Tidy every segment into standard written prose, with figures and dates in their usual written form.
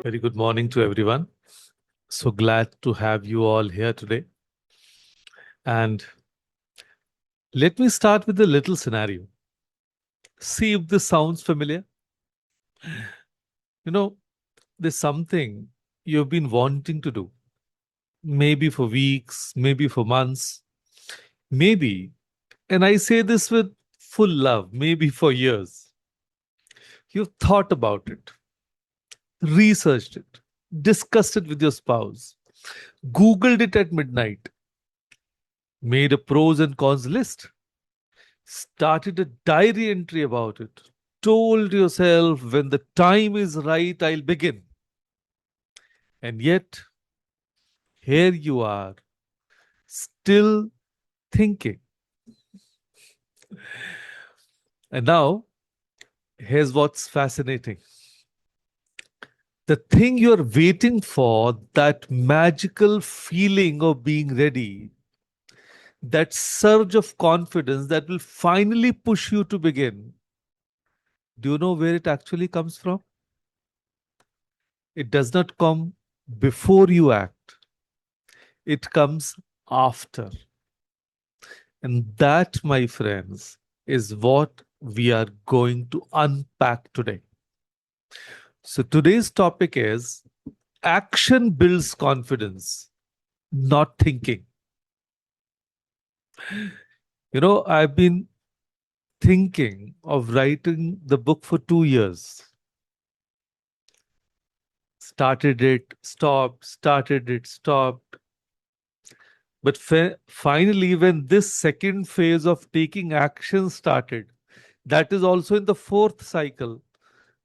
Very good morning to everyone. So glad to have you all here today. And let me start with a little scenario. See if this sounds familiar. You know, there's something you've been wanting to do, maybe for weeks, maybe for months, maybe, and I say this with full love, maybe for years. You've thought about it, researched it, discussed it with your spouse, Googled it at midnight, made a pros and cons list, started a diary entry about it, told yourself when the time is right, I'll begin. And yet, here you are, still thinking. And now, here's what's fascinating. The thing you're waiting for, that magical feeling of being ready, that surge of confidence that will finally push you to begin, do you know where it actually comes from? It does not come before you act, it comes after. And that, my friends, is what we are going to unpack today. So today's topic is action builds confidence, not thinking. I've been thinking of writing the book for 2 years. Started it, stopped, started it, stopped. But finally, when this second phase of taking action started, that is also in the fourth cycle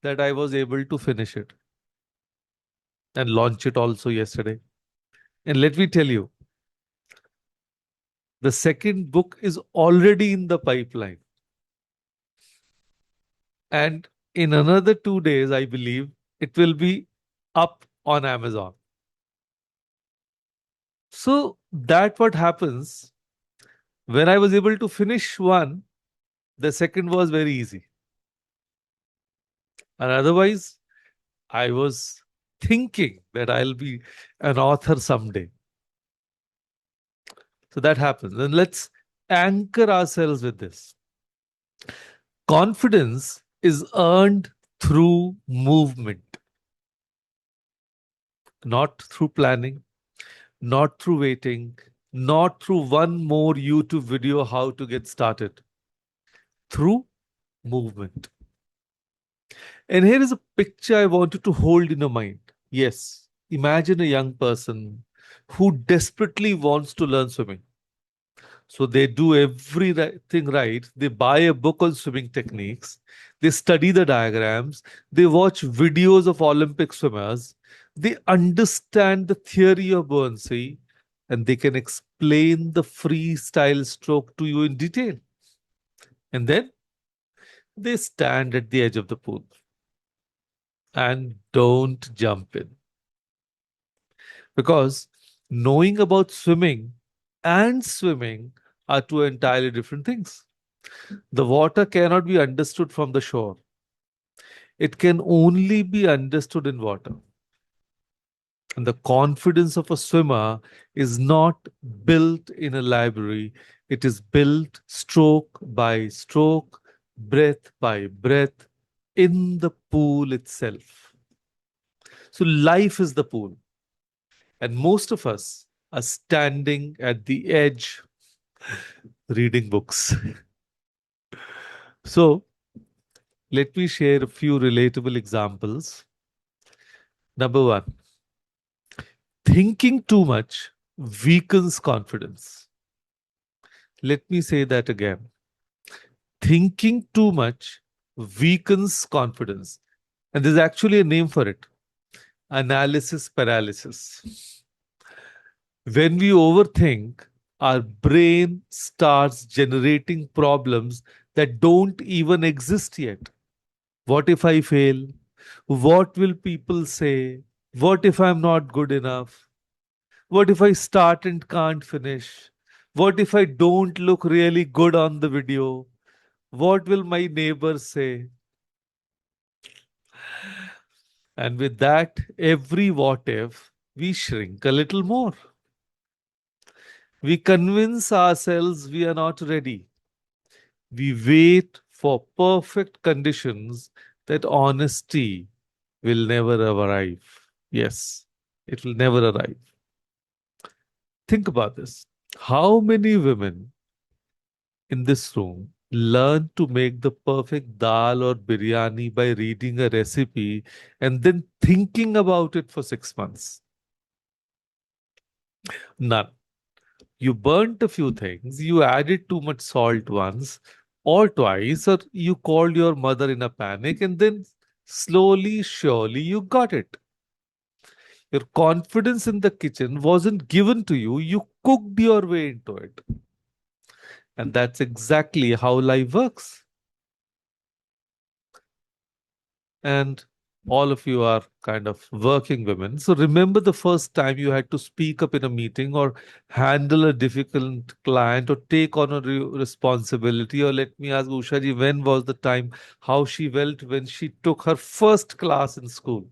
that I was able to finish it and launch it also yesterday. And let me tell you, the second book is already in the pipeline. And in another 2 days, I believe it will be up on Amazon. So that what happens when I was able to finish one, the second was very easy. And otherwise, I was thinking that I'll be an author someday. So that happens. And let's anchor ourselves with this. Confidence is earned through movement, not through planning, not through waiting, not through one more YouTube video how to get started, through movement. And here is a picture I want you to hold in your mind. Yes, imagine a young person who desperately wants to learn swimming. So they do everything right. They buy a book on swimming techniques. They study the diagrams. They watch videos of Olympic swimmers. They understand the theory of buoyancy and they can explain the freestyle stroke to you in detail. And then they stand at the edge of the pool and don't jump in. Because knowing about swimming and swimming are two entirely different things. The water cannot be understood from the shore. It can only be understood in water. And the confidence of a swimmer is not built in a library. It is built stroke by stroke, breath by breath, in the pool itself. So life is the pool. And most of us are standing at the edge reading books. So let me share a few relatable examples. Number one, thinking too much weakens confidence. Let me say that again. Thinking too much weakens confidence. And there's actually a name for it: analysis paralysis. When we overthink, our brain starts generating problems that don't even exist yet. What if I fail? What will people say? What if I'm not good enough? What if I start and can't finish? What if I don't look really good on the video? What will my neighbors say? And with that, every what if, we shrink a little more. We convince ourselves we are not ready. We wait for perfect conditions that honesty will never arrive. Yes, it will never arrive. Think about this. How many women in this room learn to make the perfect dal or biryani by reading a recipe and then thinking about it for 6 months? None. You burnt a few things, you added too much salt once or twice, or you called your mother in a panic, and then slowly, surely you got it. Your confidence in the kitchen wasn't given to you, you cooked your way into it. And that's exactly how life works. And all of you are kind of working women. So remember the first time you had to speak up in a meeting or handle a difficult client or take on a responsibility. Or let me ask Ushaji, when was the time how she felt when she took her first class in school?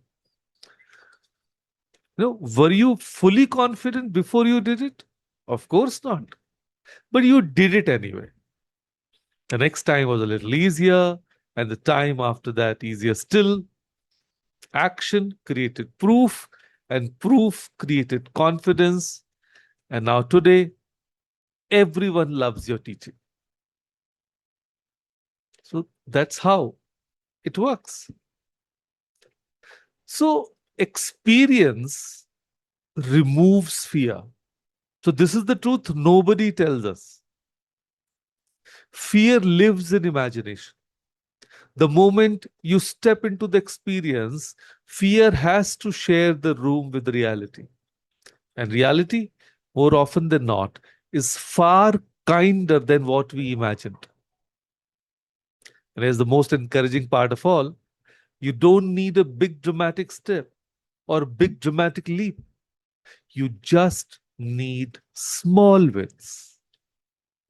Were you fully confident before you did it? Of course not. But you did it anyway. The next time was a little easier, and the time after that easier still. Action created proof, and proof created confidence. And now today, everyone loves your teaching. So that's how it works. So experience removes fear. So this is the truth nobody tells us. Fear lives in imagination. The moment you step into the experience, fear has to share the room with reality. And reality, more often than not, is far kinder than what we imagined. And here's the most encouraging part of all, you don't need a big dramatic step or big dramatic leap. You just need small wins.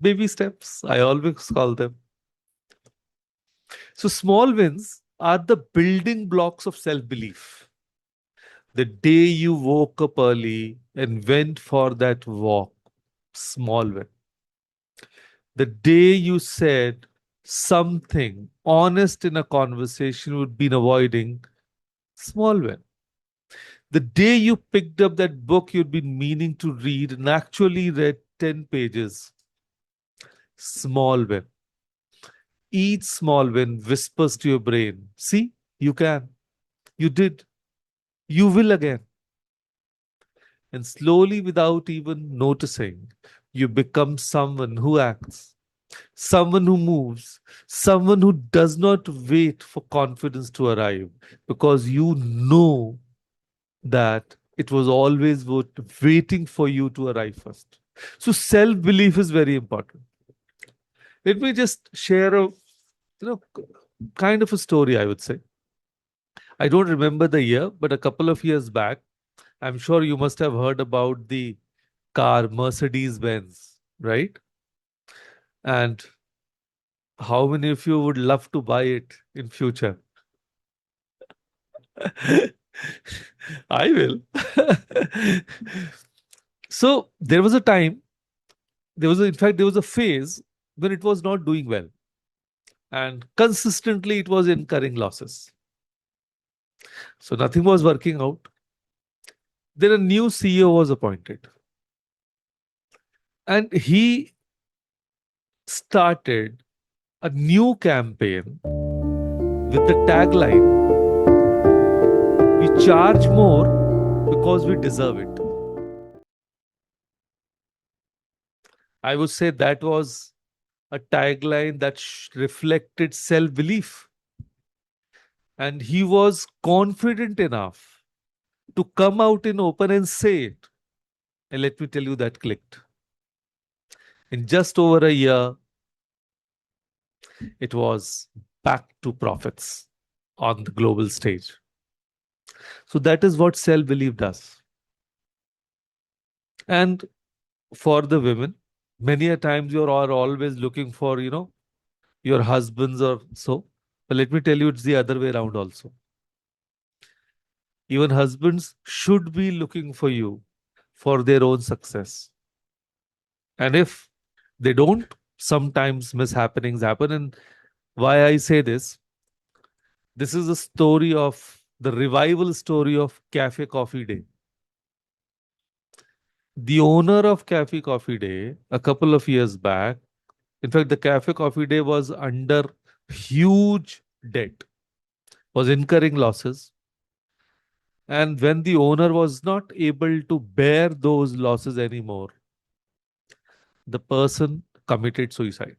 Baby steps, I always call them. So, small wins are the building blocks of self belief. The day you woke up early and went for that walk, small win. The day you said something honest in a conversation you'd been avoiding, small win. The day you picked up that book you'd been meaning to read and actually read 10 pages, small win. Each small win whispers to your brain, see, you can, you did, you will again. And slowly, without even noticing, you become someone who acts, someone who moves, someone who does not wait for confidence to arrive because you know that it was always waiting for you to arrive first. So self belief is very important. Let me just share a kind of a story. I would say I don't remember the year, but a couple of years back, I'm sure you must have heard about the car Mercedes Benz, right? And how many of you would love to buy it in future? I will. So there was a time, in fact, there was a phase when it was not doing well. And consistently it was incurring losses. So nothing was working out. Then a new CEO was appointed. And he started a new campaign with the tagline, we charge more because we deserve it. I would say that was a tagline that reflected self belief. And he was confident enough to come out in open and say it. And let me tell you, that clicked. In just over a year, it was back to profits on the global stage. So that is what self belief does. And for the women, many a times you are always looking for, your husbands or so. But let me tell you, it's the other way around also. Even husbands should be looking for you for their own success. And if they don't, sometimes mishappenings happen. And why I say this is a story of the revival story of Cafe Coffee Day. The owner of Cafe Coffee Day, a couple of years back, in fact, the Cafe Coffee Day was under huge debt, was incurring losses. And when the owner was not able to bear those losses anymore, the person committed suicide.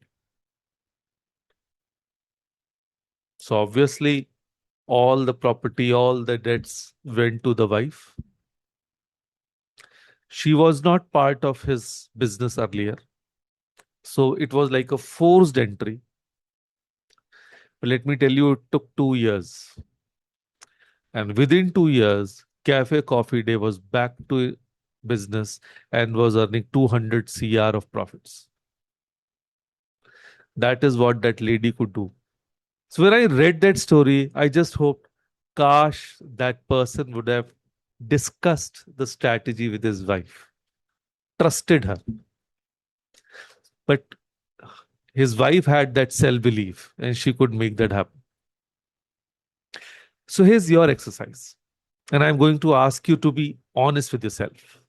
So obviously, all the property, all the debts went to the wife. She was not part of his business earlier. So it was like a forced entry. But let me tell you, it took 2 years. And within 2 years, Cafe Coffee Day was back to business and was earning 200 CR of profits. That is what that lady could do. So when I read that story, I just hoped, gosh, that person would have discussed the strategy with his wife, trusted her. But his wife had that self belief and she could make that happen. So here's your exercise. And I'm going to ask you to be honest with yourself.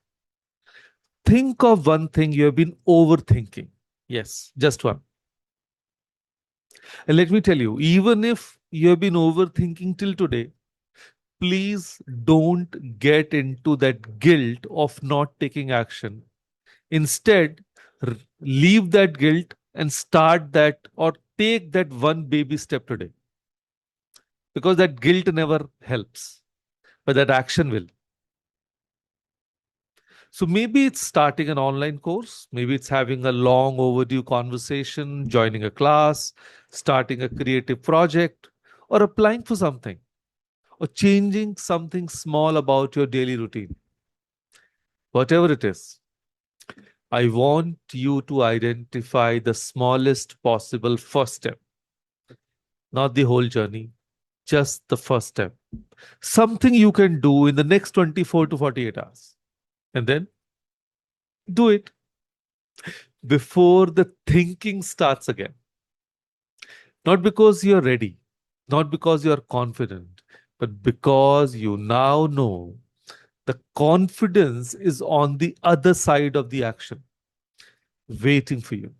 Think of one thing you have been overthinking. Yes, just one. And let me tell you, even if you have been overthinking till today, please don't get into that guilt of not taking action. Instead, leave that guilt and start that or take that one baby step today. Because that guilt never helps, but that action will. So maybe it's starting an online course, maybe it's having a long overdue conversation, joining a class, starting a creative project, or applying for something, or changing something small about your daily routine. Whatever it is, I want you to identify the smallest possible first step, not the whole journey, just the first step. Something you can do in the next 24 to 48 hours. And then do it before the thinking starts again. Not because you're ready, not because you're confident, but because you now know the confidence is on the other side of the action, waiting for you.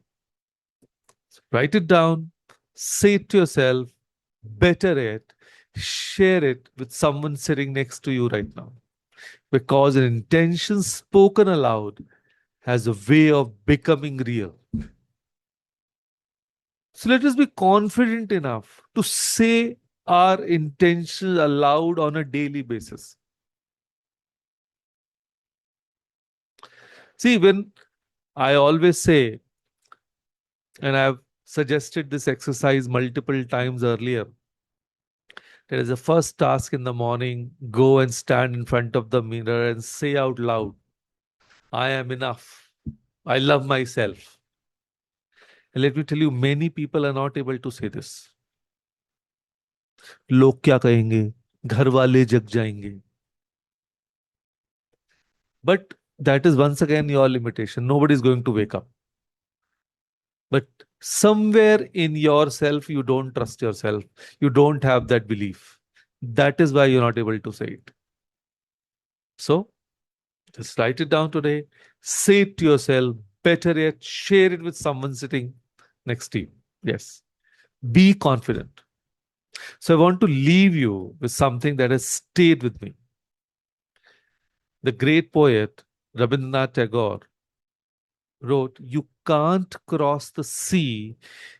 Write it down, say it to yourself, better yet, share it with someone sitting next to you right now. Because an intention spoken aloud has a way of becoming real. So let us be confident enough to say our intentions aloud on a daily basis. See, when I always say, and I've suggested this exercise multiple times earlier, there is a first task in the morning, go and stand in front of the mirror and say out loud, I am enough. I love myself. And let me tell you, many people are not able to say this. लोग क्या कहेंगे घर वाले जग जाएंगे but that is once again your limitation. Nobody is going to wake up. But somewhere in yourself, you don't trust yourself. You don't have that belief. That is why you're not able to say it. So just write it down today. Say it to yourself. Better yet, share it with someone sitting next to you. Yes. Be confident. So I want to leave you with something that has stayed with me. The great poet Rabindranath Tagore wrote, you can't cross the sea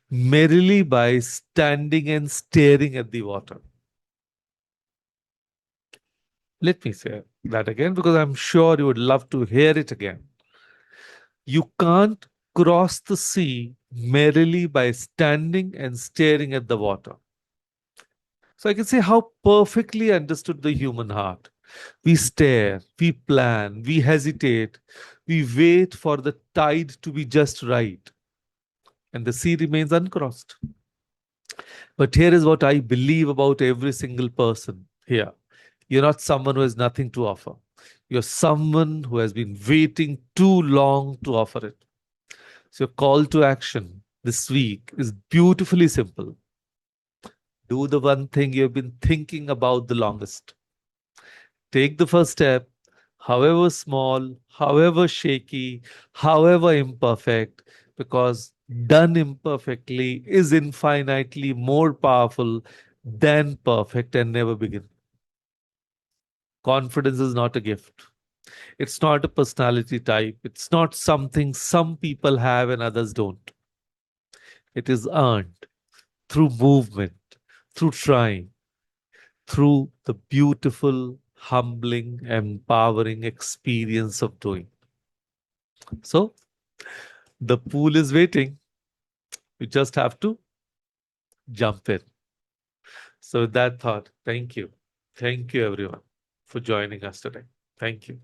merely by standing and staring at the water. Let me say that again because I'm sure you would love to hear it again. You can't cross the sea merely by standing and staring at the water. So I can say how perfectly understood the human heart. We stare, we plan, we hesitate, we wait for the tide to be just right, and the sea remains uncrossed. But here is what I believe about every single person here. You're not someone who has nothing to offer. You're someone who has been waiting too long to offer it. So, your call to action this week is beautifully simple. Do the one thing you've been thinking about the longest. Take the first step, however small, however shaky, however imperfect, because done imperfectly is infinitely more powerful than perfect and never begin. Confidence is not a gift. It's not a personality type. It's not something some people have and others don't. It is earned through movement, through trying, through the beautiful, humbling, empowering experience of doing. So the pool is waiting. You just have to jump in. So, with that thought, thank you. Thank you, everyone, for joining us today. Thank you.